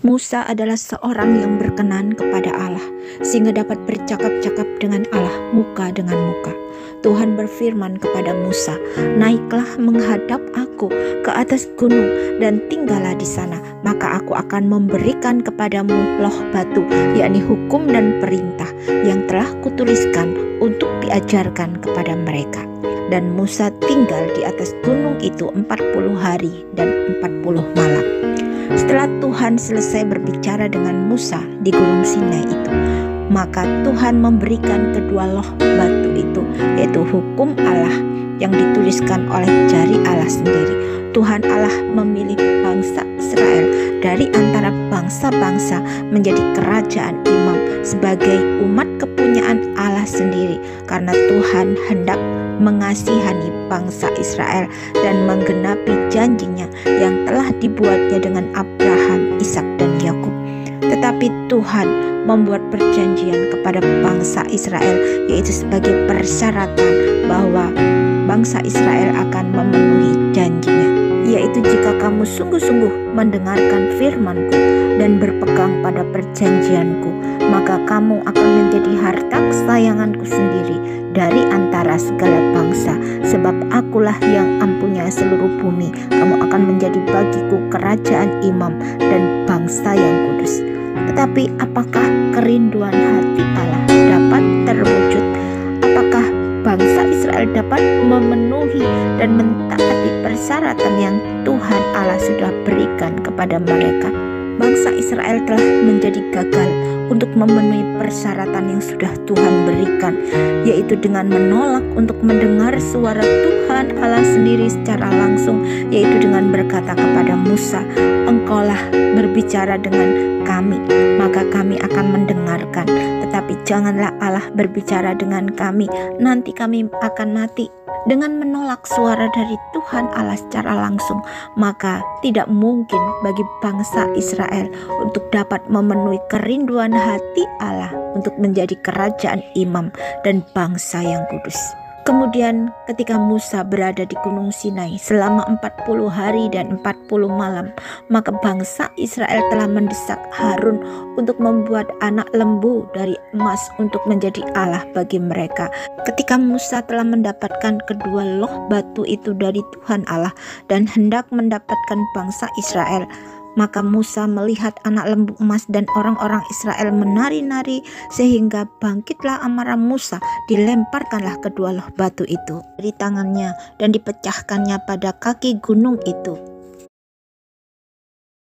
Musa adalah seorang yang berkenan kepada Allah, sehingga dapat bercakap-cakap dengan Allah muka dengan muka. Tuhan berfirman kepada Musa, "Naiklah menghadap aku ke atas gunung dan tinggallah di sana, maka aku akan memberikan kepadamu loh batu, yakni hukum dan perintah yang telah kutuliskan untuk diajarkan kepada mereka." Dan Musa tinggal di atas gunung itu 40 hari dan 40 malam. Setelah Tuhan selesai berbicara dengan Musa di Gunung Sinai itu, maka Tuhan memberikan kedua loh batu itu, yaitu hukum Allah yang dituliskan oleh jari Allah sendiri. Tuhan Allah memilih bangsa Israel dari antara bangsa-bangsa menjadi kerajaan imam sebagai umat kepunyaan Allah sendiri, karena Tuhan hendak mengasihani bangsa Israel dan menggenapi janjinya yang telah dibuatnya dengan Abraham, Ishak dan Yakub. Tetapi Tuhan membuat perjanjian kepada bangsa Israel, yaitu sebagai persyaratan bahwa bangsa Israel akan memenuhi janjinya, yaitu jika kamu sungguh-sungguh mendengarkan firman-Ku dan berpegang pada perjanjian-Ku, maka kamu akan menjadi harta kesayangan-Ku sendiri dari antara segala bangsa, sebab Akulah yang mempunyai seluruh bumi. Kamu akan menjadi bagiku kerajaan imam dan bangsa yang kudus. Tetapi apakah kerinduan hati Allah dapat terwujud? Apakah bangsa Israel dapat memenuhi dan mentaati persyaratan yang Tuhan Allah sudah berikan kepada mereka? Bangsa Israel telah menjadi gagal untuk memenuhi persyaratan yang sudah Tuhan berikan, yaitu dengan menolak untuk mendengar suara Tuhan Allah sendiri secara langsung, yaitu dengan berkata kepada Musa, "Engkaulah berbicara dengan kami, maka kami akan mendengarkan. Tetapi janganlah Allah berbicara dengan kami, nanti kami akan mati." Dengan menolak suara dari Tuhan Allah secara langsung, maka tidak mungkin bagi bangsa Israel untuk dapat memenuhi kerinduan hati Allah untuk menjadi kerajaan imam dan bangsa yang kudus. Kemudian ketika Musa berada di Gunung Sinai selama 40 hari dan 40 malam, maka bangsa Israel telah mendesak Harun untuk membuat anak lembu dari emas untuk menjadi Allah bagi mereka. Ketika Musa telah mendapatkan kedua loh batu itu dari Tuhan Allah dan hendak mendapatkan bangsa Israel, maka Musa melihat anak lembu emas dan orang-orang Israel menari-nari, sehingga bangkitlah amarah Musa, dilemparkanlah kedua loh batu itu dari tangannya dan dipecahkannya pada kaki gunung itu.